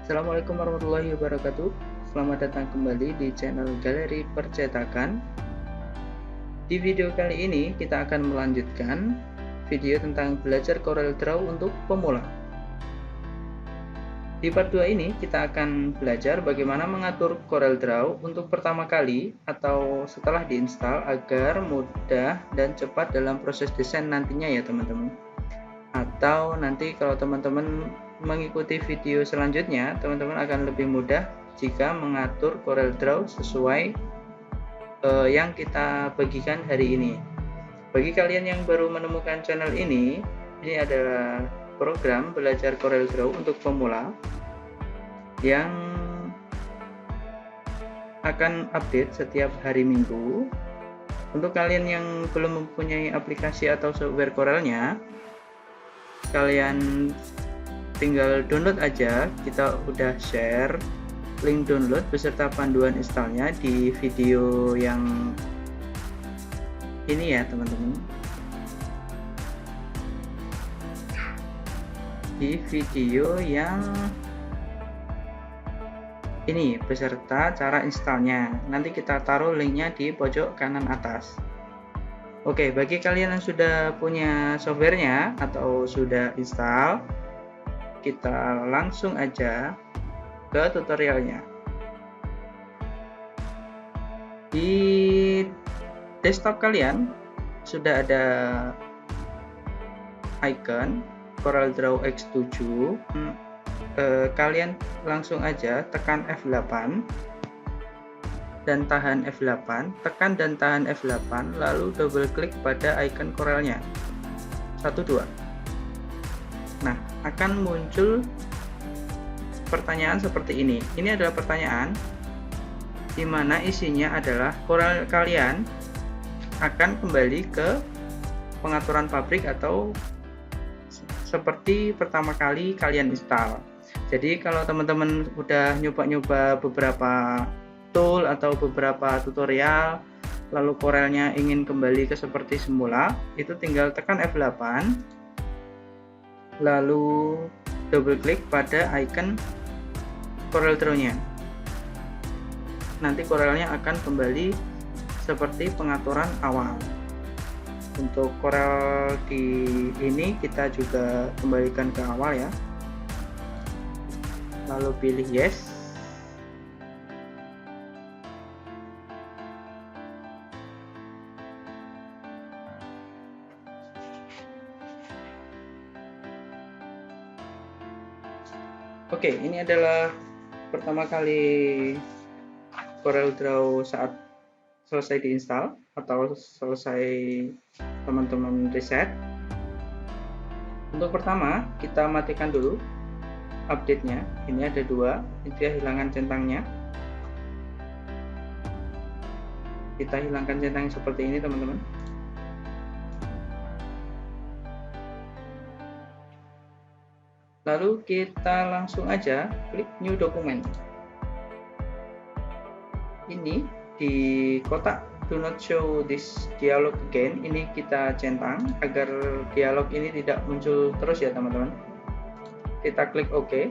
Assalamualaikum warahmatullahi wabarakatuh. Selamat datang kembali di channel Galeri Percetakan. Di video kali ini kita akan melanjutkan video tentang belajar CorelDRAW untuk pemula. Di part 2 ini kita akan belajar bagaimana mengatur CorelDRAW untuk pertama kali atau setelah diinstal agar mudah dan cepat dalam proses desain nantinya ya teman-teman. Atau nanti kalau teman-teman mengikuti video selanjutnya, teman-teman akan lebih mudah jika mengatur CorelDRAW sesuai yang kita bagikan hari ini. Bagi kalian yang baru menemukan channel ini adalah program belajar CorelDRAW untuk pemula yang akan update setiap hari Minggu. Untuk kalian yang belum mempunyai aplikasi atau software Corelnya, kalian tinggal download aja. Kita udah share link download beserta panduan installnya di video yang ini ya teman-teman, di video yang ini beserta cara installnya. Nanti kita taruh linknya di pojok kanan atas. Oke, bagi kalian yang sudah punya softwarenya atau sudah install, kita langsung aja ke tutorialnya. Di desktop kalian sudah ada icon CorelDRAW X7. Kalian langsung aja tekan F8 dan tahan F8, tekan dan tahan F8, lalu double klik pada icon Corelnya. 1, 2. Nah, akan muncul pertanyaan seperti ini. Ini adalah pertanyaan di mana isinya adalah Corel kalian akan kembali ke pengaturan pabrik atau seperti pertama kali kalian install. Jadi kalau teman-teman udah nyoba-nyoba beberapa tool atau beberapa tutorial, lalu Corelnya ingin kembali ke seperti semula, itu tinggal tekan F8, lalu double klik pada icon CorelDRAW-nya. Nanti Corelnya akan kembali seperti pengaturan awal. Untuk Corel di ini kita juga kembalikan ke awal ya. Lalu pilih yes. Oke, ini adalah pertama kali CorelDRAW saat selesai diinstal atau selesai teman-teman reset. Untuk pertama, kita matikan dulu update-nya. Ini ada 2, dia hilangkan centangnya. Kita hilangkan centang seperti ini teman-teman. Lalu kita langsung aja klik new document. Ini di kotak do not show this dialog again, ini kita centang agar dialog ini tidak muncul terus ya teman-teman. Kita klik OK.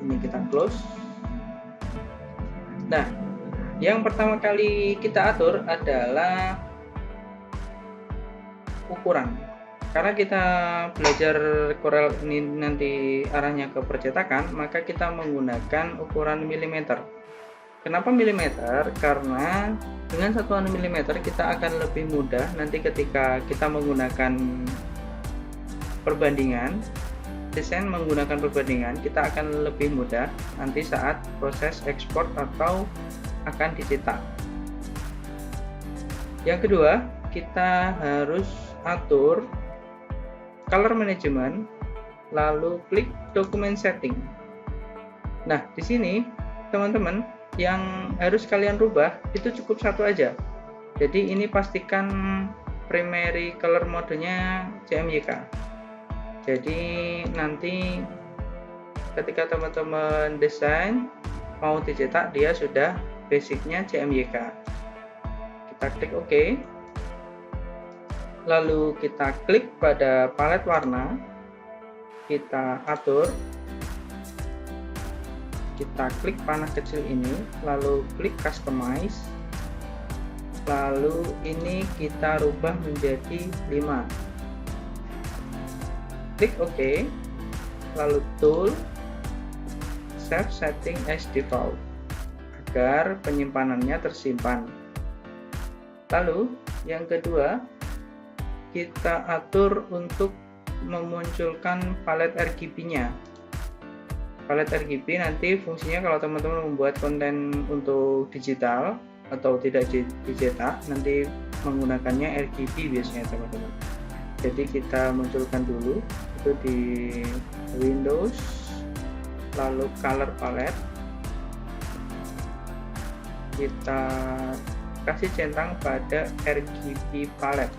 Ini kita close. Nah, yang pertama kali kita atur adalah ukuran. Karena kita belajar Corel ini nanti arahnya ke percetakan, maka kita menggunakan ukuran milimeter. Kenapa milimeter? Karena dengan satuan milimeter kita akan lebih mudah nanti ketika kita menggunakan perbandingan, desain menggunakan perbandingan, kita akan lebih mudah nanti saat proses ekspor atau akan dicetak. Yang kedua, kita harus atur color management, lalu klik document setting. Nah, di sini teman-teman yang harus kalian rubah itu cukup satu aja. Jadi ini pastikan primary color modenya CMYK. Jadi nanti ketika teman-teman desain mau dicetak, dia sudah basicnya CMYK. Kita klik OK. Lalu kita klik pada palet warna. kita atur, kita klik panah kecil ini, lalu klik customize, lalu ini kita rubah menjadi 5, klik OK, lalu tool save setting as default agar penyimpanannya tersimpan. Lalu yang kedua, kita atur untuk memunculkan palet RGB-nya. Palet RGB nanti fungsinya kalau teman-teman membuat konten untuk digital atau tidak dicetak, nanti menggunakannya RGB biasanya teman-teman. Jadi kita munculkan dulu itu di Windows, lalu color palette, kita kasih centang pada RGB palette.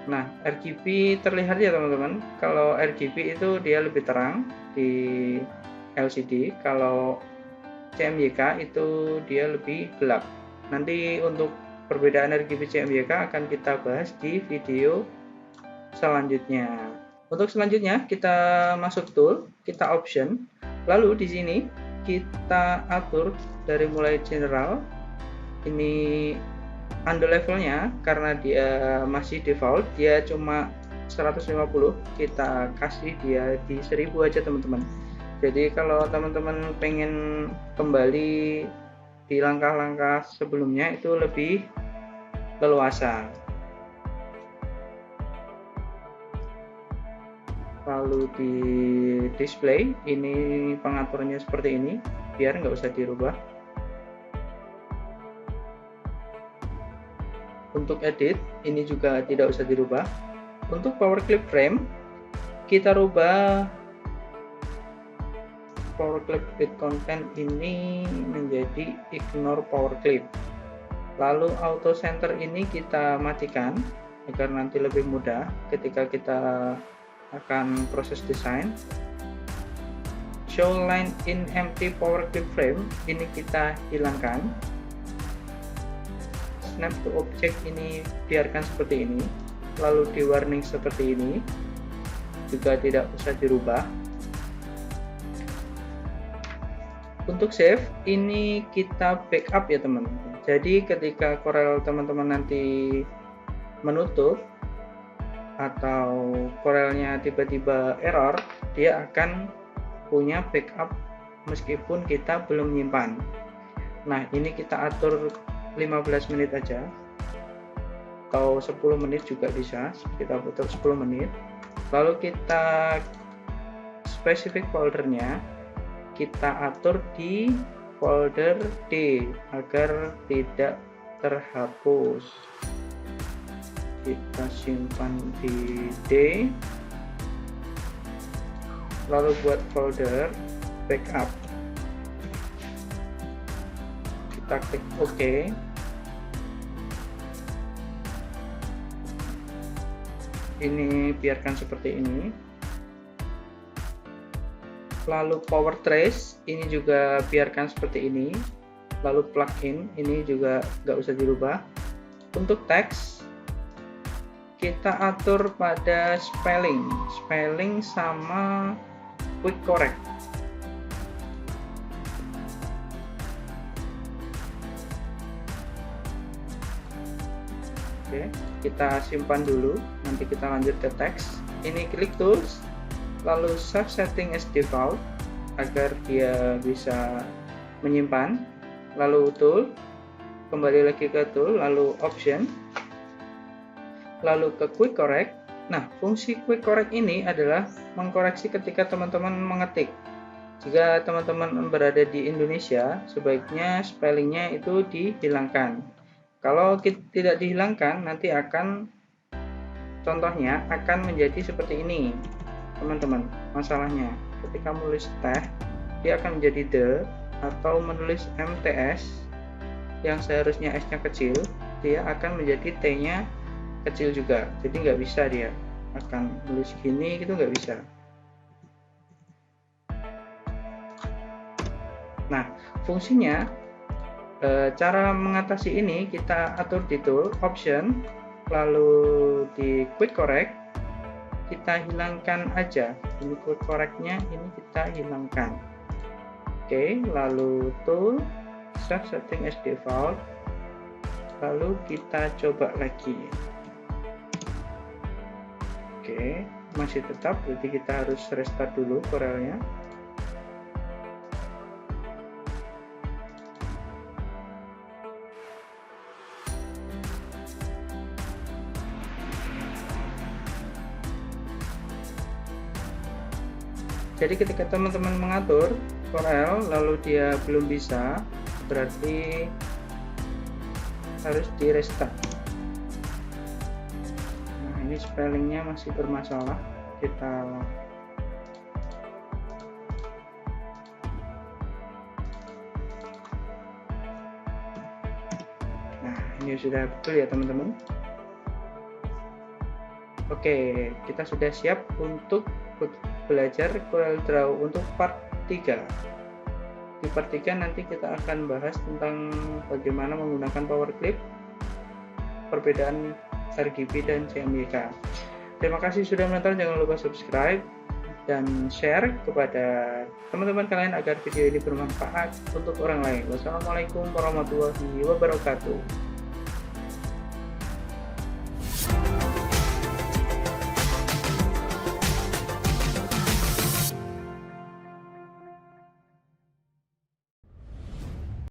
Nah, RGB terlihat ya teman-teman, kalau RGB itu dia lebih terang di LCD, kalau CMYK itu dia lebih gelap. Nanti untuk perbedaan RGB CMYK akan kita bahas di video selanjutnya. Untuk selanjutnya kita masuk tool, kita option, lalu di sini kita atur dari mulai general, ini undo levelnya karena dia masih default, dia cuma 150, kita kasih dia di 1000 aja teman-teman. Jadi kalau teman-teman pengen kembali di langkah-langkah sebelumnya itu lebih leluasa. Lalu di display ini pengaturannya seperti ini, biar nggak usah dirubah. Untuk edit ini juga tidak usah dirubah. Untuk power clip frame kita rubah power clip with content ini menjadi ignore power clip. Lalu auto center ini kita matikan agar nanti lebih mudah ketika kita akan proses desain. Show line in empty power clip frame ini kita hilangkan. Snap to object ini biarkan seperti ini, lalu di warning seperti ini juga tidak usah dirubah. Untuk save ini kita backup ya teman-teman. Jadi ketika Corel teman-teman nanti menutup atau Corelnya tiba-tiba error, dia akan punya backup meskipun kita belum menyimpan. Nah, ini kita atur 15 menit aja atau 10 menit juga bisa, kita putar 10 menit. Lalu kita spesifik foldernya kita atur di folder D agar tidak terhapus. Kita simpan di D, lalu buat folder backup, kita klik OK. Ini biarkan seperti ini. Lalu power trace ini juga biarkan seperti ini. Lalu plugin ini juga nggak usah dirubah. Untuk teks kita atur pada spelling sama quick correct. Oke, kita simpan dulu, nanti kita lanjut ke teks. Ini klik tools, lalu save setting as default agar dia bisa menyimpan. Lalu tool, kembali lagi ke tool, lalu option, lalu ke quick correct. Nah, fungsi quick correct ini adalah mengkoreksi ketika teman-teman mengetik. Jika teman-teman berada di Indonesia, sebaiknya spellingnya itu dihilangkan. Kalau tidak dihilangkan, nanti akan contohnya akan menjadi seperti ini, teman-teman. Masalahnya, ketika menulis teh, dia akan menjadi the, atau menulis MTS yang seharusnya S-nya kecil, dia akan menjadi T-nya kecil juga. Jadi nggak bisa, dia akan tulis gini gitu, nggak bisa. Nah, fungsinya cara mengatasi ini kita atur di tool option, lalu di quick correct kita hilangkan aja, ini koreknya ini kita hilangkan. Oke, lalu tool save setting as default, lalu kita coba lagi. Oke, masih tetap, berarti kita harus restart dulu Corelnya. Jadi ketika teman-teman mengatur Corel lalu dia belum bisa, berarti harus di restart. Nah, ini spellingnya masih bermasalah, kita ini sudah betul ya teman-teman. Oke, kita sudah siap untuk belajar CorelDRAW untuk part 3. Di part 3 nanti kita akan bahas tentang bagaimana menggunakan power clip, perbedaan RGB dan CMYK. Terima kasih sudah menonton, jangan lupa subscribe dan share kepada teman-teman kalian agar video ini bermanfaat untuk orang lain. Wassalamualaikum warahmatullahi wabarakatuh.